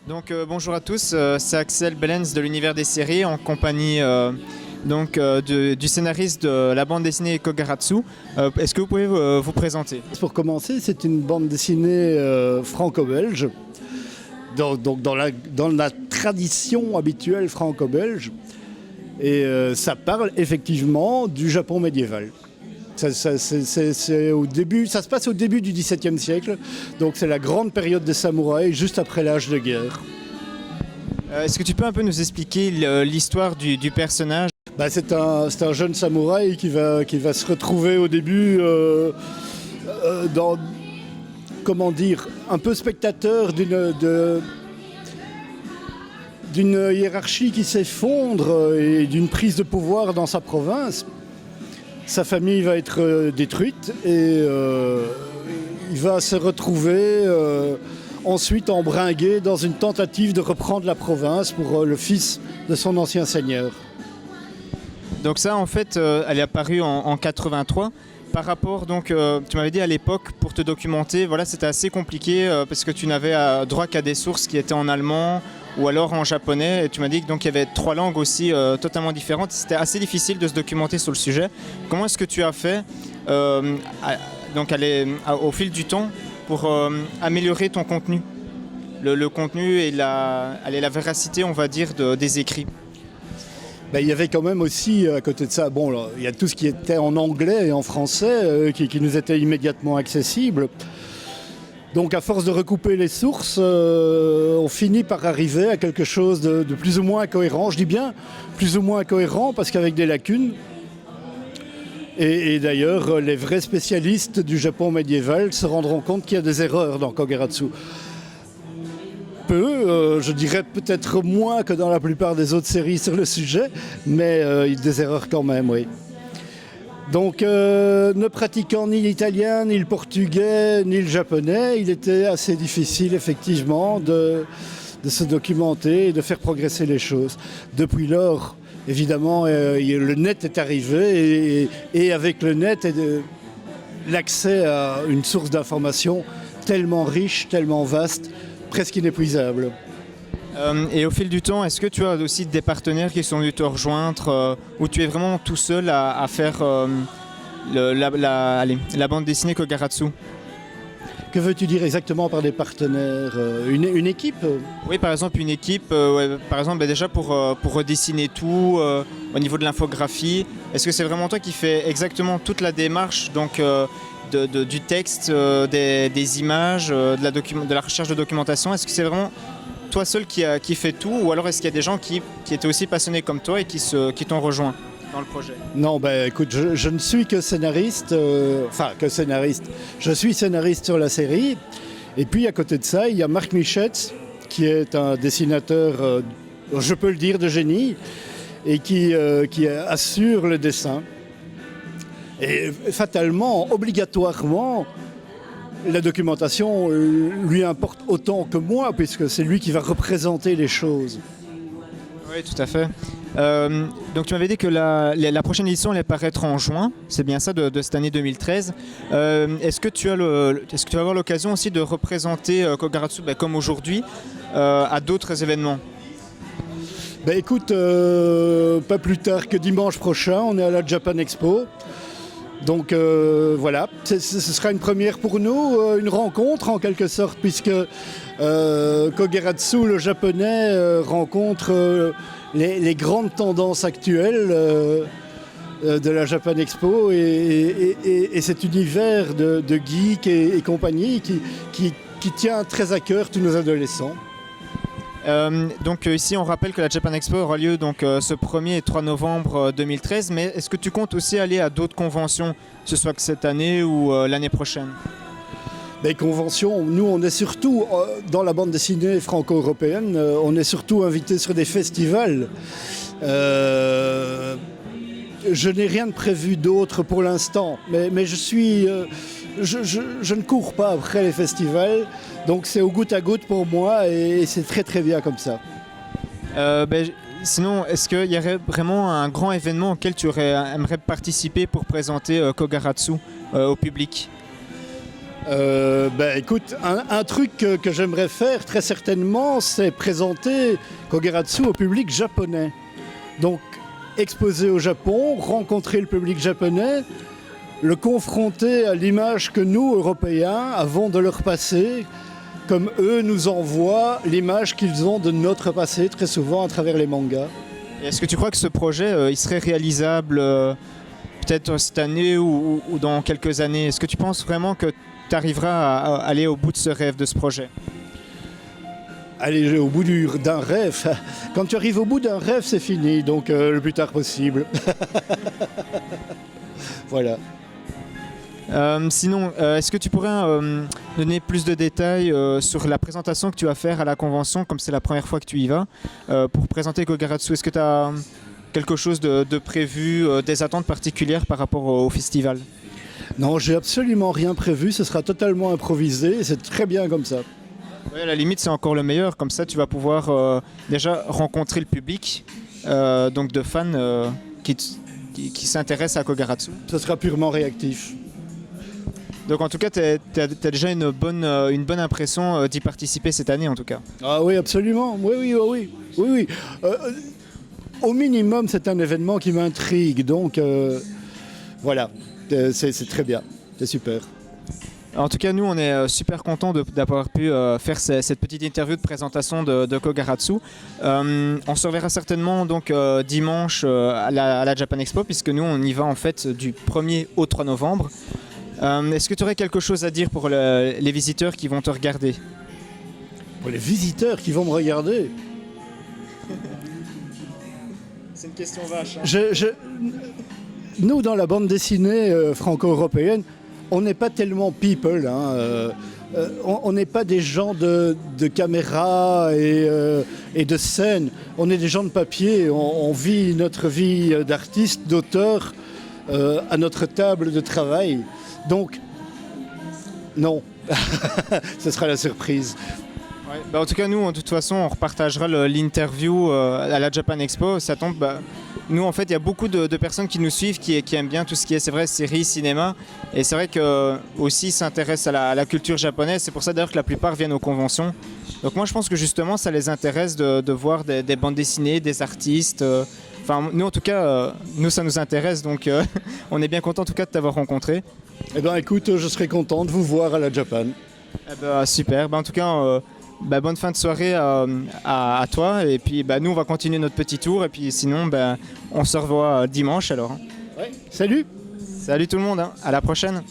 Bonjour à tous, c'est Axel Bellens de l'univers des séries en compagnie du scénariste de la bande dessinée Kogaratsu. Est-ce que vous pouvez vous présenter? Pour commencer, c'est une bande dessinée franco-belge, donc dans la tradition habituelle franco-belge. Et ça parle effectivement du Japon médiéval. Ça se passe au début du XVIIe siècle, donc c'est la grande période des samouraïs, juste après l'âge de guerre. Est-ce que tu peux un peu nous expliquer l'histoire du personnage? C'est un jeune samouraï qui va se retrouver au début un peu spectateur d'une hiérarchie qui s'effondre et d'une prise de pouvoir dans sa province. Sa famille va être détruite et il va se retrouver ensuite embringué dans une tentative de reprendre la province pour le fils de son ancien seigneur. Donc ça, en fait, elle est apparue en 83. Par rapport, tu m'avais dit à l'époque, pour te documenter, voilà, c'était assez compliqué parce que tu n'avais droit qu'à des sources qui étaient en allemand ou alors en japonais. Et tu m'as dit qu'il y avait 3 langues aussi totalement différentes. C'était assez difficile de se documenter sur le sujet. Comment est-ce que tu as fait au fil du temps pour améliorer ton contenu, le contenu et la véracité, on va dire, des écrits? Il y avait quand même aussi, à côté de ça, il y a tout ce qui était en anglais et en français qui nous était immédiatement accessible. Donc à force de recouper les sources, on finit par arriver à quelque chose de plus ou moins cohérent. Je dis bien plus ou moins cohérent parce qu'avec des lacunes. Et d'ailleurs, les vrais spécialistes du Japon médiéval se rendront compte qu'il y a des erreurs dans Kogaratsu. Je dirais peut-être moins que dans la plupart des autres séries sur le sujet, mais il y a des erreurs quand même, oui. Donc, ne pratiquant ni l'italien, ni le portugais, ni le japonais, il était assez difficile, effectivement, de se documenter et de faire progresser les choses. Depuis lors, évidemment, le net est arrivé et avec le net, l'accès à une source d'information tellement riche, tellement vaste, presque inépuisable. Et au fil du temps, est-ce que tu as aussi des partenaires qui sont venus te rejoindre ou tu es vraiment tout seul à faire la bande dessinée Kogaratsu? Que veux-tu dire exactement par des partenaires? Une équipe? Oui, par exemple une équipe, par exemple déjà pour redessiner tout au niveau de l'infographie. Est-ce que c'est vraiment toi qui fais exactement toute la démarche du texte, des images, de la recherche de documentation? Est-ce que c'est vraiment toi seul qui fait tout ou alors est-ce qu'il y a des gens qui étaient aussi passionnés comme toi et qui t'ont rejoint dans le projet? Non, écoute, je ne suis que scénariste, je suis scénariste sur la série. Et puis à côté de ça, il y a Marc Michetz, qui est un dessinateur, je peux le dire, de génie, et qui assure le dessin. Et fatalement, obligatoirement, la documentation lui importe autant que moi, puisque c'est lui qui va représenter les choses. Oui, tout à fait. Donc tu m'avais dit que la prochaine édition allait paraître en juin, c'est bien ça, de cette année 2013. Est-ce que tu vas avoir l'occasion aussi de représenter Kogaratsu comme aujourd'hui à d'autres événements? Écoute, pas plus tard que dimanche prochain, on est à la Japan Expo. Donc voilà, ce sera une première pour nous, une rencontre en quelque sorte, puisque Kogaratsu, le japonais, rencontre les grandes tendances actuelles de la Japan Expo et cet univers de geeks et compagnie qui tient très à cœur tous nos adolescents. Ici on rappelle que la Japan Expo aura lieu ce 1er et 3 novembre 2013, mais est-ce que tu comptes aussi aller à d'autres conventions, que ce soit que cette année ou l'année prochaine? Conventions, nous on est surtout dans la bande dessinée franco-européenne, on est surtout invité sur des festivals. Je n'ai rien de prévu d'autre pour l'instant, mais je ne cours pas après les festivals, donc c'est au goutte à goutte pour moi et c'est très très bien comme ça. Sinon, est-ce qu'il y aurait vraiment un grand événement auquel tu aimerais participer pour présenter Kogaratsu au public? Écoute, un truc que j'aimerais faire très certainement, c'est présenter Kogeratsu au public japonais. Donc, exposer au Japon, rencontrer le public japonais, le confronter à l'image que nous, Européens, avons de leur passé, comme eux nous envoient l'image qu'ils ont de notre passé, très souvent à travers les mangas. Et est-ce que tu crois que ce projet, il serait réalisable peut-être cette année ou dans quelques années? Est-ce que tu penses vraiment que tu arriveras à aller au bout de ce rêve, de ce projet? Aller au bout d'un rêve. Quand tu arrives au bout d'un rêve, c'est fini, donc le plus tard possible. Voilà. Sinon, est-ce que tu pourrais donner plus de détails sur la présentation que tu vas faire à la convention, comme c'est la première fois que tu y vas, pour présenter Kogeratsu? Est-ce que tu as quelque chose de prévu, des attentes particulières par rapport au festival? Non, j'ai absolument rien prévu, ce sera totalement improvisé, c'est très bien comme ça. Ouais, à la limite, c'est encore le meilleur, comme ça tu vas pouvoir déjà rencontrer le public, donc de fans qui s'intéressent à Kogeratsu. Ce sera purement réactif. Donc en tout cas, tu as déjà une bonne impression d'y participer cette année en tout cas. Ah oui, absolument, oui. Au minimum, c'est un événement qui m'intrigue, donc voilà, c'est très bien, c'est super. En tout cas, nous, on est super contents d'avoir pu faire cette petite interview de présentation de Kogeratsu. On se reverra certainement donc dimanche à la Japan Expo, puisque nous, on y va en fait du 1er au 3 novembre. Est-ce que tu aurais quelque chose à dire pour les visiteurs qui vont te regarder? Pour les visiteurs qui vont me regarder? C'est une question vache. Hein. Nous, dans la bande dessinée franco-européenne, on n'est pas tellement people. Hein, on n'est pas des gens de caméra et de scène. On est des gens de papier. On vit notre vie d'artiste, d'auteur à notre table de travail. Donc, non, ce sera la surprise. Ouais, en tout cas, nous, de toute façon, on repartagera l'interview à la Japan Expo. Ça tombe, nous, en fait, il y a beaucoup de personnes qui nous suivent, qui aiment bien tout ce qui est, c'est vrai, séries, cinéma. Et c'est vrai qu'aussi s'intéressent à la culture japonaise. C'est pour ça, d'ailleurs, que la plupart viennent aux conventions. Donc moi, je pense que, justement, ça les intéresse de voir des bandes dessinées, des artistes. Enfin, nous, en tout cas, nous, ça nous intéresse. Donc, on est bien content, en tout cas, de t'avoir rencontré. Eh bien, écoute, je serai content de vous voir à la Japan. Super. En tout cas... bonne fin de soirée à toi et puis nous on va continuer notre petit tour et puis sinon on se revoit dimanche alors. Ouais. Salut tout le monde, hein. À la prochaine.